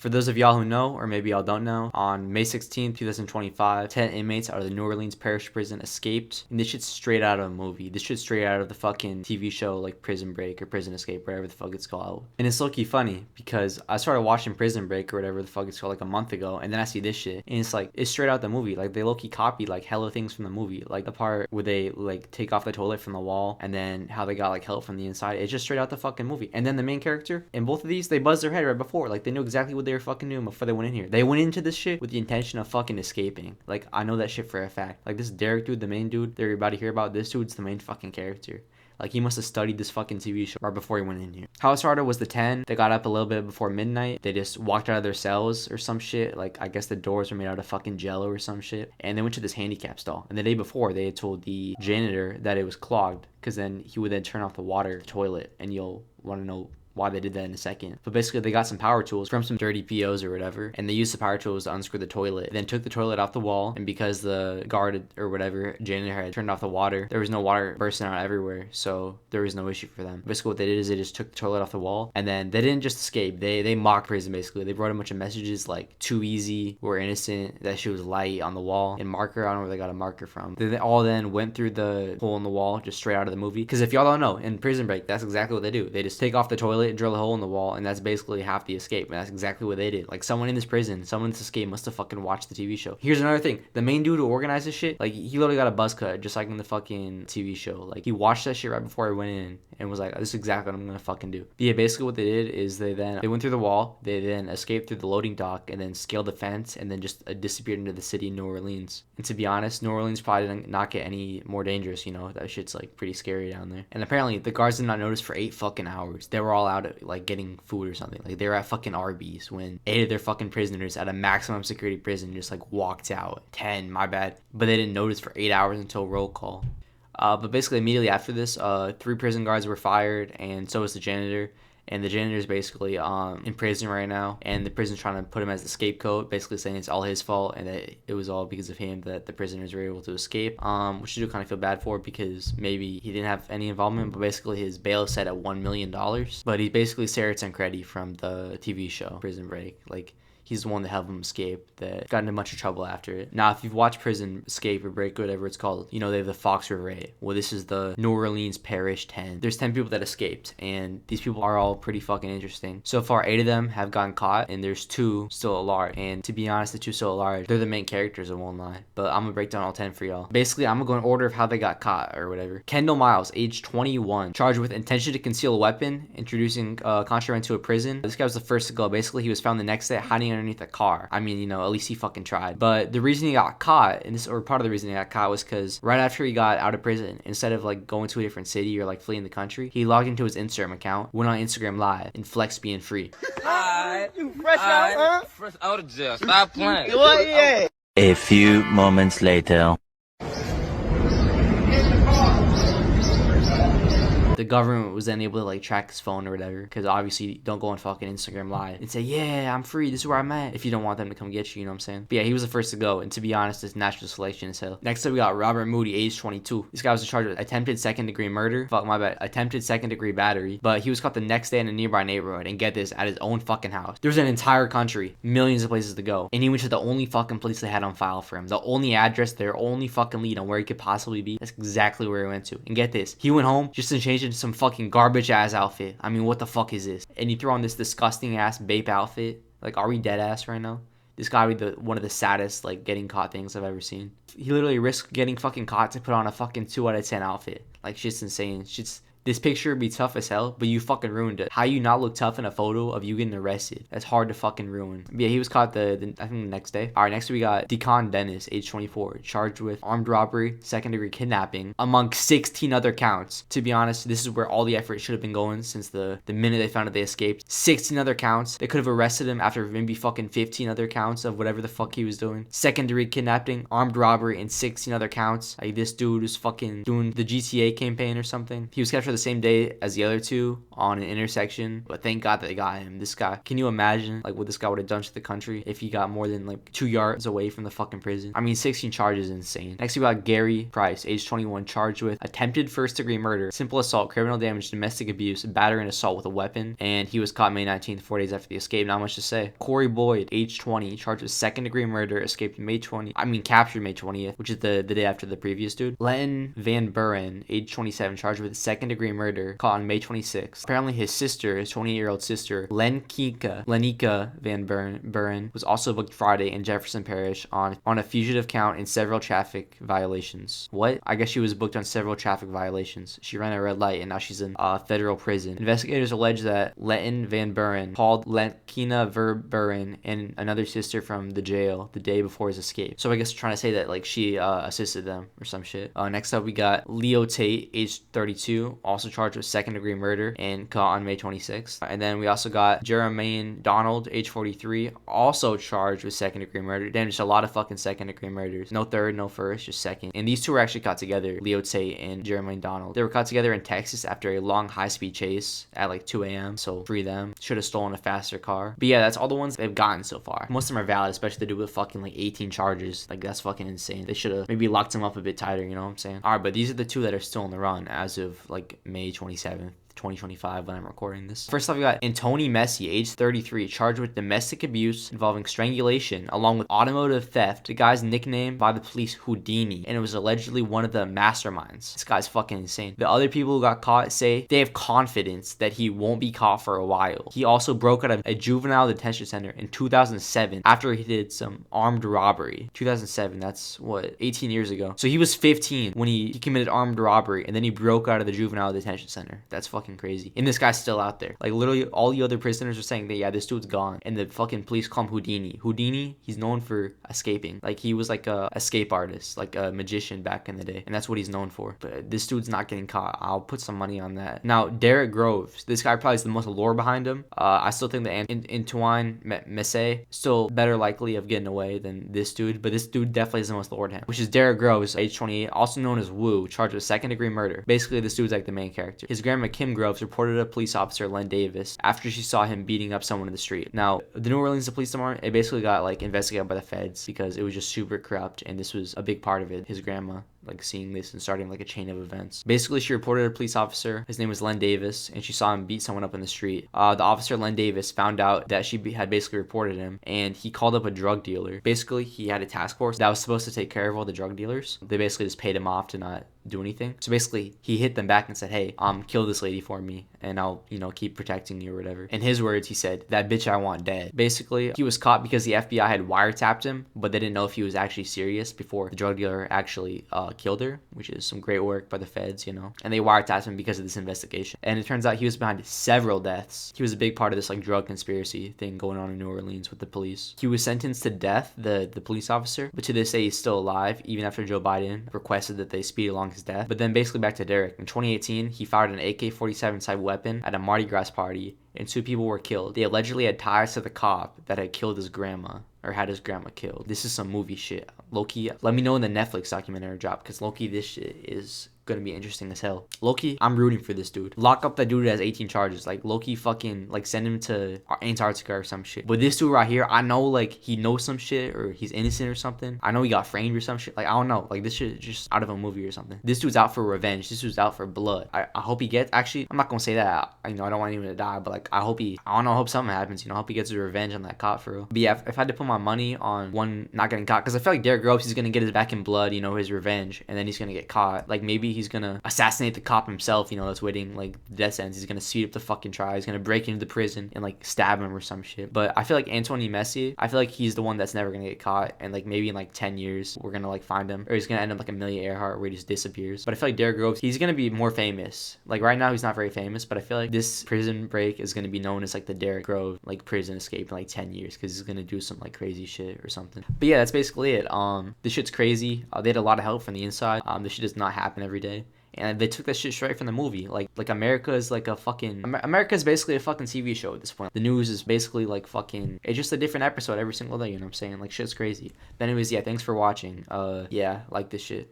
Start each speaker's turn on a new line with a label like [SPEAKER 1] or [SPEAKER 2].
[SPEAKER 1] For those of y'all who know, or maybe y'all don't know, on May 16th, 2025, 10 inmates out of the New Orleans Parish Prison escaped. And this shit's straight out of a movie. This shit's straight out of the fucking TV show like Prison Break or Prison Escape, whatever the fuck it's called. And it's low-key funny because I started watching Prison Break or whatever the fuck it's called like a month ago, and then I see this shit. And it's like, it's straight out the movie. Like they low-key copied like hella things from the movie. Like the part where they like take off the toilet from the wall and then how they got like help from the inside. It's just straight out the fucking movie. And then the main character in both of these, they buzzed their head right before. Like they knew exactly what they were fucking doing before they went in here. They went into this shit with the intention of fucking escaping. Like I know that shit for a fact. Like this Derek dude, the main dude that you're about to hear about, this dude's the main fucking character. Like he must have studied this fucking TV show right before he went in here. How it started was the 10. They got up a little bit before midnight. They just walked out of their cells or some shit. Like I guess the doors were made out of fucking jello or some shit. And they went to this handicap stall. And the day before they had told the janitor that it was clogged, because then he would then turn off the water toilet, and you'll want to know why they did that in a second. But basically they got some power tools from some dirty POs or whatever, and they used the power tools to unscrew the toilet, then took the toilet off the wall, and because the guard or whatever janitor had turned off the water, there was no water bursting out everywhere, so there was no issue for them. Basically what they did is they just took the toilet off the wall, and then they didn't just escape, they mocked prison. Basically they wrote a bunch of messages like too easy, we're innocent, that shit was light on the wall, and marker, I don't know where they got a marker from. They all then went through the hole in the wall just straight out of the movie, because if y'all don't know, in Prison Break that's exactly what they do. They just take off the toilet, drill a hole in the wall, and that's basically half the escape. And that's exactly what they did. Like someone in this prison, someone in this escape must have fucking watched the TV show. Here's another thing: the main dude who organized this shit, like he literally got a buzz cut just like in the fucking TV show. Like he watched that shit right before he went in and was like, "This is exactly what I'm gonna fucking do." But yeah, basically what they did is they went through the wall, they then escaped through the loading dock, and then scaled the fence, and then just disappeared into the city of New Orleans. And to be honest, New Orleans probably didn't not get any more dangerous. You know, that shit's like pretty scary down there. And apparently the guards did not notice for 8 fucking hours. They were all out at, like getting food or something. Like they were at fucking Arby's when 8 of their fucking prisoners at a maximum security prison just like walked out. 10, my bad. But they didn't notice for 8 hours until roll call. But basically immediately after this, 3 prison guards were fired, and so was the janitor. And the janitor's basically in prison right now, and the prison's trying to put him as the scapegoat, basically saying it's all his fault and that it was all because of him that the prisoners were able to escape, which I do kind of feel bad for because maybe he didn't have any involvement, but basically his bail is set at $1 million. But he's basically Sarah Tancredi from the TV show Prison Break. Like, he's the one that helped him escape that got into much of trouble after it. Now, if you've watched Prison Escape or Break, whatever it's called, you know they have the Fox River 8. Well, this is the New Orleans Parish 10. There's 10 people that escaped, and these people are all pretty fucking interesting. So far, 8 of them have gotten caught, and there's 2 still at large. And to be honest, the 2 still at large, they're the main characters, I won't lie. But I'm gonna break down all 10 for y'all. Basically, I'm gonna go in order of how they got caught or whatever. Kendall Miles, age 21, charged with intention to conceal a weapon, introducing contraband to a prison. This guy was the first to go. Basically, he was found the next day hiding underneath a car. I mean, you know, at least he fucking tried. But the reason he got caught, and this, or part of the reason he got caught, was because right after he got out of prison, instead of like going to a different city or like fleeing the country, he logged into his Instagram account, went on Instagram Live, and flexed being free.
[SPEAKER 2] You fresh out, huh?
[SPEAKER 3] Fresh out of jail. Stop playing.
[SPEAKER 2] What? Yeah.
[SPEAKER 4] A few moments later.
[SPEAKER 1] The government was then able to like track his phone or whatever, because obviously you don't go on fucking Instagram Live and say, yeah, I'm free, this is where I'm at, if you don't want them to come get you, you know what I'm saying? But yeah, he was the first to go, and to be honest, it's natural selection as hell. Next up, we got Robert Moody, age 22. This guy was charged with attempted second-degree murder. Fuck, my bad. Attempted second-degree battery. But he was caught the next day in a nearby neighborhood, and get this, at his own fucking house. There's an entire country, millions of places to go, and he went to the only fucking place they had on file for him. The only address, their only fucking lead on where he could possibly be. That's exactly where he went to. And get this, he went home just to change into some fucking garbage ass outfit. I mean, what the fuck is this? And you throw on this disgusting ass Bape outfit. Like, are we dead ass right now? This gotta be one of the saddest like getting caught things I've ever seen. He literally risked getting fucking caught to put on a fucking 2 out of 10 outfit. Like, shit's insane. This picture would be tough as hell, but you fucking ruined it. How you not look tough in a photo of you getting arrested? That's hard to fucking ruin. But yeah, he was caught I think the next day. Alright, next we got Decon Dennis, age 24, charged with armed robbery, second-degree kidnapping, among 16 other counts. To be honest, this is where all the effort should have been going since the minute they found out they escaped. 16 other counts. They could have arrested him after maybe fucking 15 other counts of whatever the fuck he was doing. Second-degree kidnapping, armed robbery, and 16 other counts. Like, this dude was fucking doing the GTA campaign or something. He was captured for the same day as the other two on an intersection, but thank God that they got him. This guy, can you imagine like what this guy would have done to the country if he got more than like 2 yards away from the fucking prison? I mean, 16 charges is insane. Next, we got Gary Price, age 21, charged with attempted first-degree murder, simple assault, criminal damage, domestic abuse, battery, and assault with a weapon, and he was caught May 19th, 4 days after the escape. Not much to say. Corey Boyd, age 20, charged with second-degree murder, escaped captured May 20th, which is the day after the previous dude. Lenton Van Buren, age 27, charged with second-degree murder, caught on May 26th. Apparently, his 28-year-old sister, Lenika Van Buren, was also booked Friday in Jefferson Parish on a fugitive count and several traffic violations. What? I guess she was booked on several traffic violations. She ran a red light and now she's in federal prison. Investigators allege that Lenton Van Buren called Lenkina Verburen and another sister from the jail the day before his escape. So I guess trying to say that like she assisted them or some shit. Next up we got Leo Tate, age 32, also charged with second-degree murder and caught on May 26th. And then we also got Jermaine Donald, age 43, also charged with second-degree murder. Damn, just a lot of fucking second-degree murders. No third, no first, just second. And these two were actually caught together, Leo Tate and Jermaine Donald. They were caught together in Texas after a long high-speed chase at like 2 a.m. So free them. Should have stolen a faster car. But yeah, that's all the ones they've gotten so far. Most of them are valid, especially they do with fucking like 18 charges. Like that's fucking insane. They should have maybe locked them up a bit tighter, you know what I'm saying? Alright, but these are the two that are still on the run as of like May 27th. 2025 when I'm recording this. First off, we got Antoni Messi, age 33, charged with domestic abuse involving strangulation along with automotive theft. The guy's nicknamed by the police Houdini, and it was allegedly one of the masterminds. This guy's fucking insane. The other people who got caught say they have confidence that he won't be caught for a while. He also broke out of a juvenile detention center in 2007 after he did some armed robbery. 2007, that's what, 18 years ago. So he was 15 when he committed armed robbery, and then he broke out of the juvenile detention center. That's fucking crazy. And this guy's still out there. Like literally all the other prisoners are saying that yeah, this dude's gone. And the fucking police call him Houdini. Houdini, he's known for escaping. Like he was like a escape artist, like a magician back in the day. And that's what he's known for. But this dude's not getting caught. I'll put some money on that. Now, Derek Groves. This guy probably is the most lore behind him. I still think that Antoine Messe still better likely of getting away than this dude. But this dude definitely is the most lore to him. Which is Derek Groves, age 28, also known as Wu, charged with second-degree murder. Basically, this dude's like the main character. His grandma Kim Groves reported a police officer, Len Davis, after she saw him beating up someone in the street. Now, the New Orleans Police Department, it basically got like investigated by the feds because it was just super corrupt, and this was a big part of it. His grandma like seeing this and starting like a chain of events. Basically, she reported a police officer. His name was Len Davis, and she saw him beat someone up in the street. The officer, Len Davis, found out that she had basically reported him, and he called up a drug dealer. Basically, he had a task force that was supposed to take care of all the drug dealers. They basically just paid him off to not do anything. So basically, he hit them back and said, hey, kill this lady for me, and I'll, keep protecting you or whatever. In his words, he said, that bitch I want dead. Basically, he was caught because the FBI had wiretapped him, but they didn't know if he was actually serious before the drug dealer actually killed her, which is some great work by the feds, and they wiretapped him because of this investigation. And it turns out he was behind several deaths. He was a big part of this like drug conspiracy thing going on in New Orleans with the police. He was sentenced to death, the police officer, but to this day he's still alive, even after Joe Biden requested that they speed along his death. But then basically back to Derek. In 2018, he fired an AK-47 type weapon at a Mardi Gras party, and 2 people were killed. They allegedly had ties to the cop that had killed his grandma, or had his grandma killed. This is some movie shit. Low-key, let me know in the Netflix documentary drop, because low-key, this shit is gonna be interesting as hell. Low-key, I'm rooting for this dude. Lock up that dude that has 18 charges. Like, low-key fucking, like, send him to Antarctica or some shit. But this dude right here, I know, like, he knows some shit, or he's innocent or something. I know he got framed or some shit. Like, I don't know. Like, this shit is just out of a movie or something. This dude's out for revenge. This dude's out for blood. I hope he gets, actually, I'm not gonna say that. I don't want anyone to die, but, like, I hope something happens, I hope he gets his revenge on that cop for real. But yeah, if I had to put my money on one not getting caught, because I feel like Derek Groves, he's gonna get his back in blood, his revenge, and then he's gonna get caught. Like, maybe he's gonna assassinate the cop himself, that's waiting, like, the death sentence. He's gonna speed up the fucking trial. He's gonna break into the prison and, like, stab him or some shit. But I feel like Antoni Messi, I feel like he's the one that's never gonna get caught, and, like, maybe in, like, 10 years, we're gonna, like, find him, or he's gonna end up like Amelia Earhart, where he just disappears. But I feel like Derek Groves, he's gonna be more famous. Like, right now, he's not very famous, but I feel like this prison break is gonna be known as, like, the Derek Groves, like, prison escape in, like, 10 years, because he's gonna do some, like, crazy shit or something. But yeah, that's basically it. This shit's crazy. They had a lot of help from the inside. This shit does not happen every day. And they took that shit straight from the movie. Like America is like a fucking... America is basically a fucking TV show at this point. The news is basically like fucking... It's just a different episode every single day, you know what I'm saying? Like, shit's crazy. But anyways, yeah, thanks for watching. Yeah, like this shit.